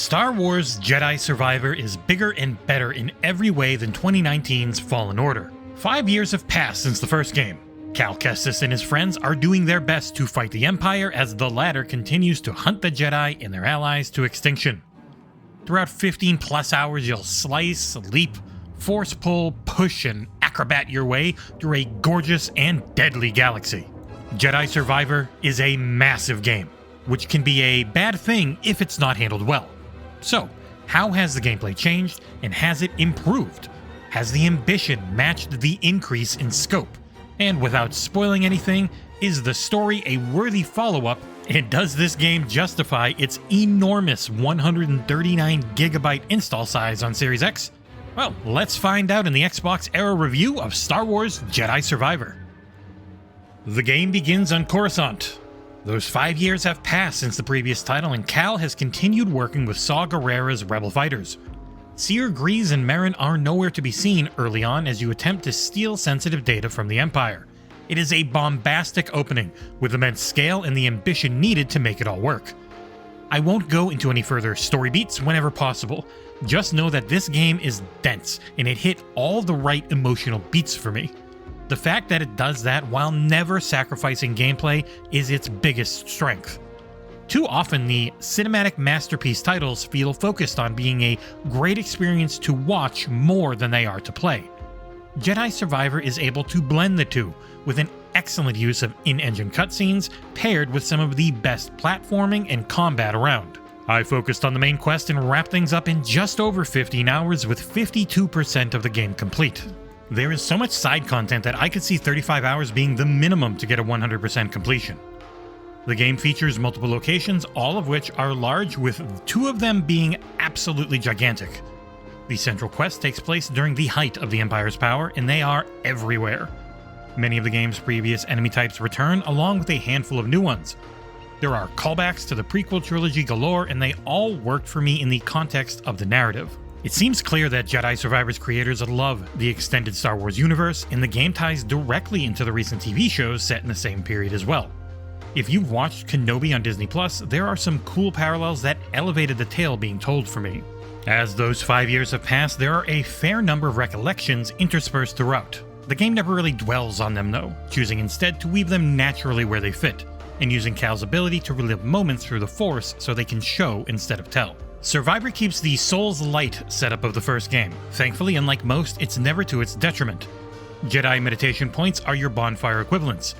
Star Wars Jedi Survivor is bigger and better in every way than 2019's Fallen Order. 5 years have passed since the first game. Cal Kestis and his friends are doing their best to fight the Empire as the latter continues to hunt the Jedi and their allies to extinction. Throughout 15 plus hours, you'll slice, leap, force pull, push, and acrobat your way through a gorgeous and deadly galaxy. Jedi Survivor is a massive game, which can be a bad thing if it's not handled well. So, how has the gameplay changed, and has it improved? Has the ambition matched the increase in scope? And without spoiling anything, is the story a worthy follow-up, and does this game justify its enormous 139GB install size on Series X? Well, let's find out in the XboxEra review of Star Wars Jedi Survivor. The game begins on Coruscant. Those 5 years have passed since the previous title, and Cal has continued working with Saw Gerrera's rebel fighters. Seer, Grease, and Merrin are nowhere to be seen early on as you attempt to steal sensitive data from the Empire. It is a bombastic opening, with immense scale and the ambition needed to make it all work. I won't go into any further story beats whenever possible, just know that this game is dense, and it hit all the right emotional beats for me. The fact that it does that while never sacrificing gameplay is its biggest strength. Too often, the cinematic masterpiece titles feel focused on being a great experience to watch more than they are to play. Jedi Survivor is able to blend the two, with an excellent use of in-engine cutscenes paired with some of the best platforming and combat around. I focused on the main quest and wrapped things up in just over 15 hours with 52% of the game complete. There is so much side content that I could see 35 hours being the minimum to get a 100% completion. The game features multiple locations, all of which are large, with 2 of them being absolutely gigantic. The central quest takes place during the height of the Empire's power, and they are everywhere. Many of the game's previous enemy types return, along with a handful of new ones. There are callbacks to the prequel trilogy galore, and they all worked for me in the context of the narrative. It seems clear that Jedi Survivor's creators love the extended Star Wars universe, and the game ties directly into the recent TV shows set in the same period as well. If you've watched Kenobi on Disney+, there are some cool parallels that elevated the tale being told for me. As those 5 years have passed, there are a fair number of recollections interspersed throughout. The game never really dwells on them though, choosing instead to weave them naturally where they fit, and using Cal's ability to relive moments through the Force so they can show instead of tell. Survivor keeps the Souls Light setup of the first game. Thankfully, unlike most, it's never to its detriment. Jedi meditation points are your bonfire equivalents.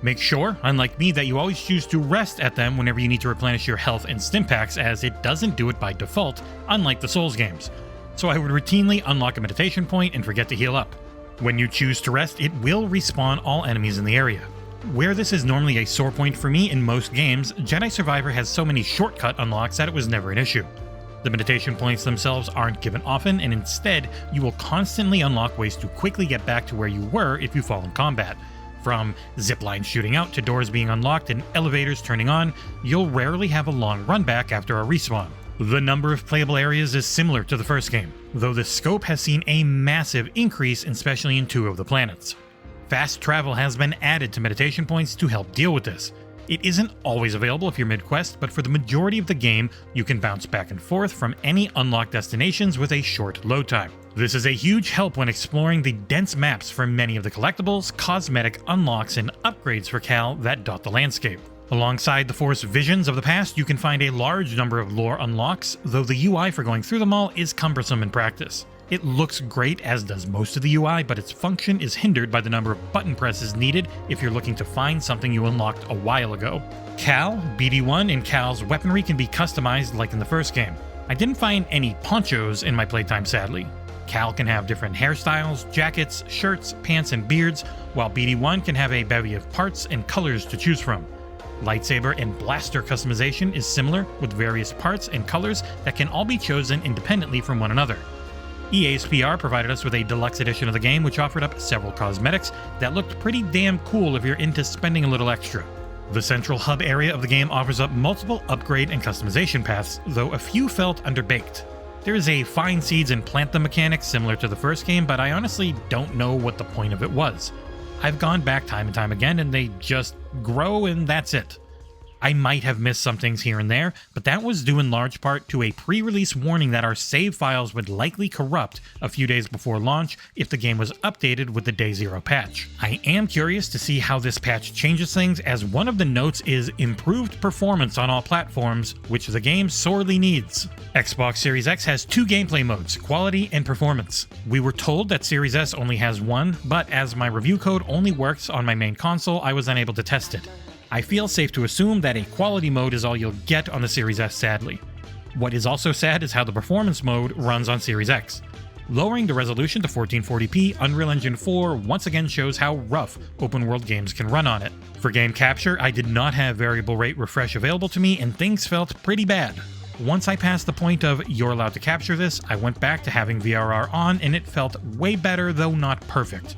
Make sure, unlike me, that you always choose to rest at them whenever you need to replenish your health and stim packs, as it doesn't do it by default, unlike the Souls games. So I would routinely unlock a meditation point and forget to heal up. When you choose to rest, it will respawn all enemies in the area. Where this is normally a sore point for me in most games, Jedi Survivor has so many shortcut unlocks that it was never an issue. The meditation points themselves aren't given often, and instead, you will constantly unlock ways to quickly get back to where you were if you fall in combat. From ziplines shooting out to doors being unlocked and elevators turning on, you'll rarely have a long run back after a respawn. The number of playable areas is similar to the first game, though the scope has seen a massive increase, especially in 2 of the planets. Fast travel has been added to meditation points to help deal with this. It isn't always available if you're mid-quest, but for the majority of the game, you can bounce back and forth from any unlocked destinations with a short load time. This is a huge help when exploring the dense maps for many of the collectibles, cosmetic unlocks, and upgrades for Cal that dot the landscape. Alongside the Force visions of the past, you can find a large number of lore unlocks, though the UI for going through them all is cumbersome in practice. It looks great, as does most of the UI, but its function is hindered by the number of button presses needed if you're looking to find something you unlocked a while ago. Cal, BD1, and Cal's weaponry can be customized like in the first game. I didn't find any ponchos in my playtime, sadly. Cal can have different hairstyles, jackets, shirts, pants, and beards, while BD1 can have a bevy of parts and colors to choose from. Lightsaber and blaster customization is similar, with various parts and colors that can all be chosen independently from one another. EA's PR provided us with a deluxe edition of the game, which offered up several cosmetics that looked pretty damn cool if you're into spending a little extra. The central hub area of the game offers up multiple upgrade and customization paths, though a few felt underbaked. There is a find seeds and plant them mechanic similar to the first game, but I honestly don't know what the point of it was. I've gone back time and time again, and they just grow and that's it. I might have missed some things here and there, but that was due in large part to a pre-release warning that our save files would likely corrupt a few days before launch if the game was updated with the Day Zero patch. I am curious to see how this patch changes things, as one of the notes is improved performance on all platforms, which the game sorely needs. Xbox Series X has two gameplay modes, quality and performance. We were told that Series S only has one, but as my review code only works on my main console, I was unable to test it. I feel safe to assume that a quality mode is all you'll get on the Series S, sadly. What is also sad is how the performance mode runs on Series X. Lowering the resolution to 1440p, Unreal Engine 4 once again shows how rough open-world games can run on it. For game capture, I did not have variable rate refresh available to me, and things felt pretty bad. Once I passed the point of "you're allowed to capture this," I went back to having VRR on, and it felt way better, though not perfect.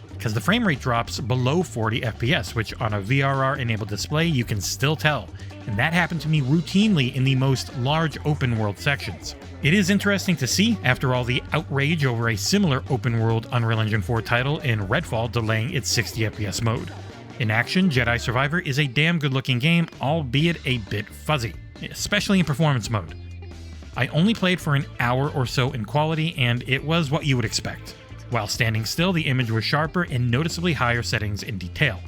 Because the frame rate drops below 40 FPS, which on a VRR-enabled display you can still tell, and that happened to me routinely in the most large open-world sections. It is interesting to see, after all the outrage over a similar open-world Unreal Engine 4 title in Redfall delaying its 60 FPS mode. In action, Jedi Survivor is a damn good-looking game, albeit a bit fuzzy, especially in performance mode. I only played for an hour or so in quality, and it was what you would expect. While standing still, the image was sharper and noticeably higher settings in detail.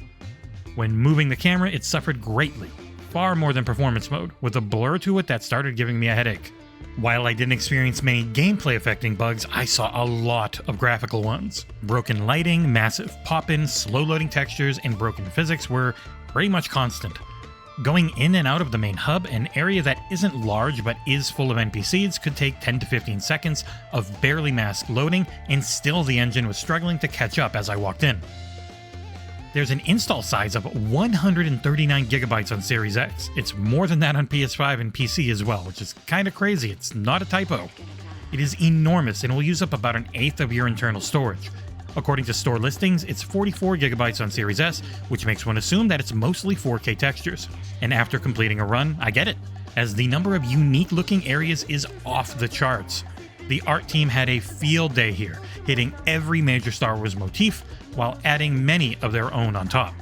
When moving the camera, it suffered greatly, far more than performance mode, with a blur to it that started giving me a headache. While I didn't experience many gameplay affecting bugs, I saw a lot of graphical ones. Broken lighting, massive pop-ins, slow-loading textures, and broken physics were pretty much constant. Going in and out of the main hub, an area that isn't large but is full of NPCs, could take 10 to 15 seconds of barely masked loading, and still the engine was struggling to catch up as I walked in. There's an install size of 139 gigabytes on Series X. It's more than that on PS5 and PC as well, which is kinda crazy. It's not a typo. It is enormous and will use up about an eighth of your internal storage. According to store listings, it's 44 gigabytes on Series S, which makes one assume that it's mostly 4K textures. And after completing a run, I get it, as the number of unique looking areas is off the charts. The art team had a field day here, hitting every major Star Wars motif, while adding many of their own on top.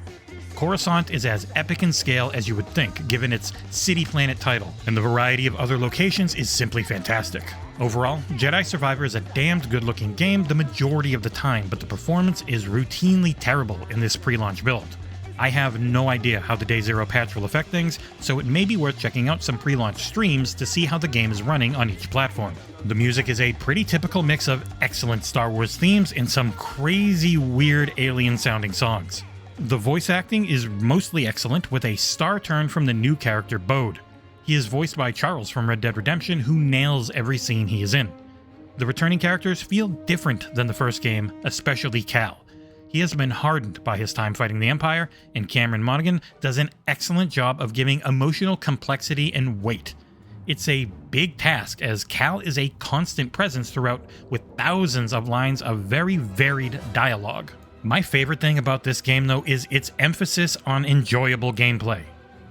Coruscant is as epic in scale as you would think, given its City Planet title, and the variety of other locations is simply fantastic. Overall, Jedi Survivor is a damned good-looking game the majority of the time, but the performance is routinely terrible in this pre-launch build. I have no idea how the Day Zero patch will affect things, so it may be worth checking out some pre-launch streams to see how the game is running on each platform. The music is a pretty typical mix of excellent Star Wars themes and some crazy, weird alien-sounding songs. The voice acting is mostly excellent, with a star turn from the new character Bode. He is voiced by Charles from Red Dead Redemption, who nails every scene he is in. The returning characters feel different than the first game, especially Cal. He has been hardened by his time fighting the Empire, and Cameron Monaghan does an excellent job of giving emotional complexity and weight. It's a big task, as Cal is a constant presence throughout, with thousands of lines of very varied dialogue. My favorite thing about this game, though, is its emphasis on enjoyable gameplay.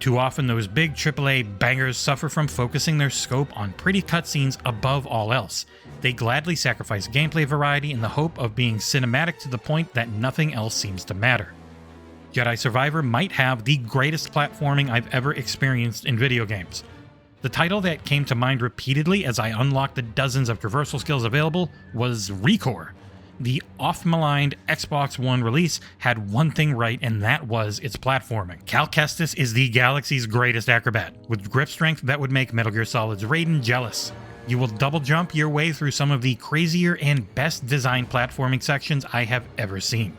Too often, those big AAA bangers suffer from focusing their scope on pretty cutscenes above all else. They gladly sacrifice gameplay variety in the hope of being cinematic to the point that nothing else seems to matter. Jedi Survivor might have the greatest platforming I've ever experienced in video games. The title that came to mind repeatedly as I unlocked the dozens of traversal skills available was Recore. The oft-maligned Xbox One release had one thing right, and that was its platforming. Cal Kestis is the galaxy's greatest acrobat, with grip strength that would make Metal Gear Solid's Raiden jealous. You will double jump your way through some of the crazier and best designed platforming sections I have ever seen.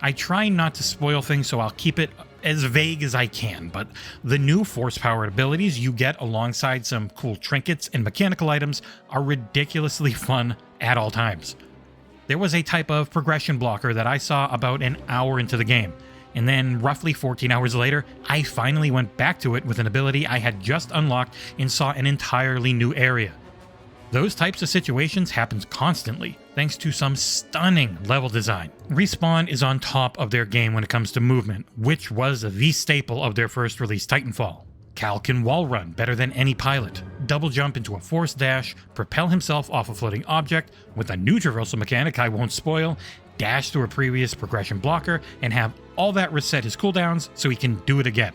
I try not to spoil things, so I'll keep it as vague as I can, but the new force-powered abilities you get alongside some cool trinkets and mechanical items are ridiculously fun at all times. There was a type of progression blocker that I saw about an hour into the game, and then roughly 14 hours later, I finally went back to it with an ability I had just unlocked and saw an entirely new area. Those types of situations happen constantly, thanks to some stunning level design. Respawn is on top of their game when it comes to movement, which was the staple of their first release Titanfall. Cal can wall run better than any pilot, double jump into a force dash, propel himself off a floating object with a new traversal mechanic I won't spoil, dash through a previous progression blocker, and have all that reset his cooldowns so he can do it again.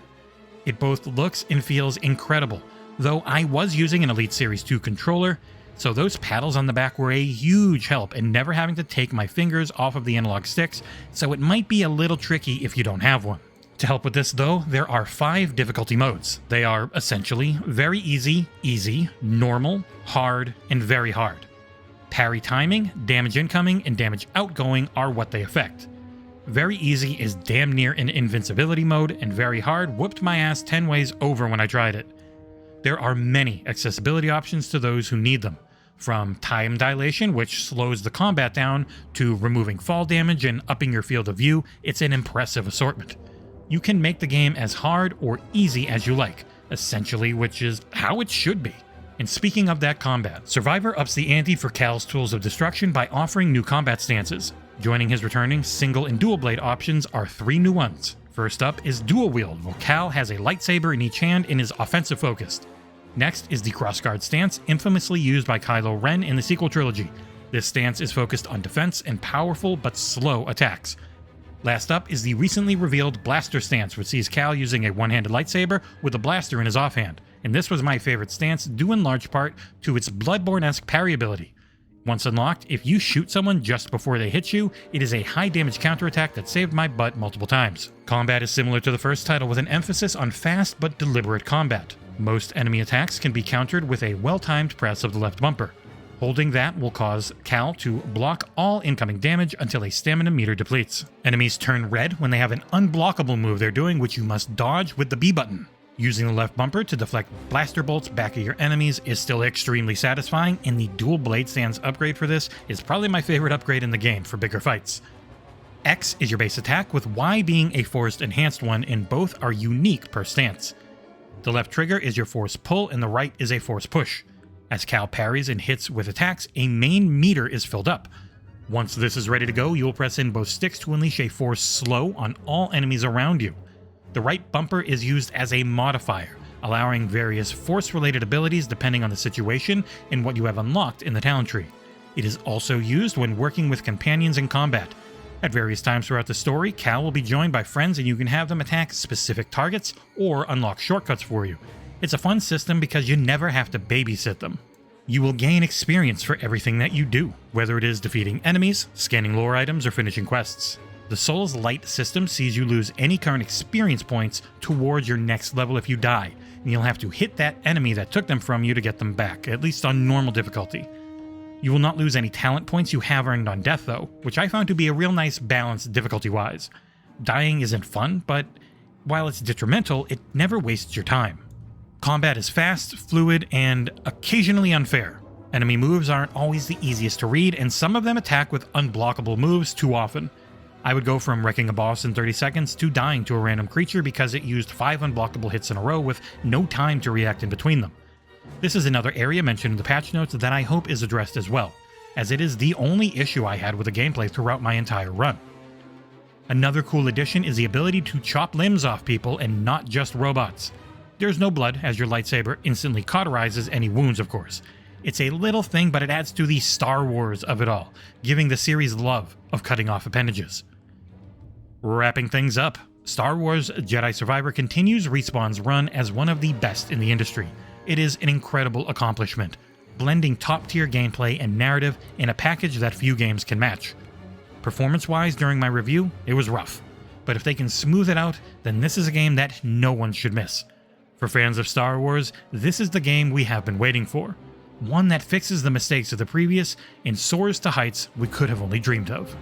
It both looks and feels incredible, though I was using an Elite Series 2 controller, so those paddles on the back were a huge help in never having to take my fingers off of the analog sticks, so it might be a little tricky if you don't have one. To help with this though, there are 5 difficulty modes. They are essentially very easy, easy, normal, hard, and very hard. Parry timing, damage incoming, and damage outgoing are what they affect. Very easy is damn near an invincibility mode, and very hard whooped my ass 10 ways over when I tried it. There are many accessibility options to those who need them, from time dilation, which slows the combat down, to removing fall damage and upping your field of view. It's an impressive assortment. You can make the game as hard or easy as you like, essentially, which is how it should be. And speaking of that combat, Survivor ups the ante for Cal's tools of destruction by offering new combat stances. Joining his returning single and dual blade options are 3 new ones. First up is dual wield, where Cal has a lightsaber in each hand and is offensive focused. Next is the crossguard stance, infamously used by Kylo Ren in the sequel trilogy. This stance is focused on defense and powerful but slow attacks. Last up is the recently revealed blaster stance, which sees Cal using a one-handed lightsaber with a blaster in his offhand. And this was my favorite stance, due in large part to its Bloodborne-esque parry ability. Once unlocked, if you shoot someone just before they hit you, it is a high damage counterattack that saved my butt multiple times. Combat is similar to the first title with an emphasis on fast but deliberate combat. Most enemy attacks can be countered with a well-timed press of the left bumper. Holding that will cause Cal to block all incoming damage until a stamina meter depletes. Enemies turn red when they have an unblockable move they're doing, which you must dodge with the B button. Using the left bumper to deflect blaster bolts back at your enemies is still extremely satisfying, and the dual blade stance upgrade for this is probably my favorite upgrade in the game for bigger fights. X is your base attack, with Y being a forced enhanced one, and both are unique per stance. The left trigger is your force pull and the right is a force push. As Cal parries and hits with attacks, a main meter is filled up. Once this is ready to go, you will press in both sticks to unleash a force slow on all enemies around you. The right bumper is used as a modifier, allowing various force-related abilities depending on the situation and what you have unlocked in the talent tree. It is also used when working with companions in combat. At various times throughout the story, Cal will be joined by friends and you can have them attack specific targets or unlock shortcuts for you. It's a fun system because you never have to babysit them. You will gain experience for everything that you do, whether it is defeating enemies, scanning lore items, or finishing quests. The Souls Light system sees you lose any current experience points towards your next level if you die, and you'll have to hit that enemy that took them from you to get them back, at least on normal difficulty. You will not lose any talent points you have earned on death though, which I found to be a real nice balance difficulty-wise. Dying isn't fun, but while it's detrimental, it never wastes your time. Combat is fast, fluid, and occasionally unfair. Enemy moves aren't always the easiest to read, and some of them attack with unblockable moves too often. I would go from wrecking a boss in 30 seconds to dying to a random creature because it used 5 unblockable hits in a row with no time to react in between them. This is another area mentioned in the patch notes that I hope is addressed as well, as it is the only issue I had with the gameplay throughout my entire run. Another cool addition is the ability to chop limbs off people and not just robots. There's no blood, as your lightsaber instantly cauterizes any wounds, of course. It's a little thing, but it adds to the Star Wars of it all, giving the series love of cutting off appendages. Wrapping things up, Star Wars Jedi Survivor continues Respawn's run as one of the best in the industry. It is an incredible accomplishment, blending top-tier gameplay and narrative in a package that few games can match. Performance-wise, during my review, it was rough, but if they can smooth it out, then this is a game that no one should miss. For fans of Star Wars, this is the game we have been waiting for. One that fixes the mistakes of the previous and soars to heights we could have only dreamed of.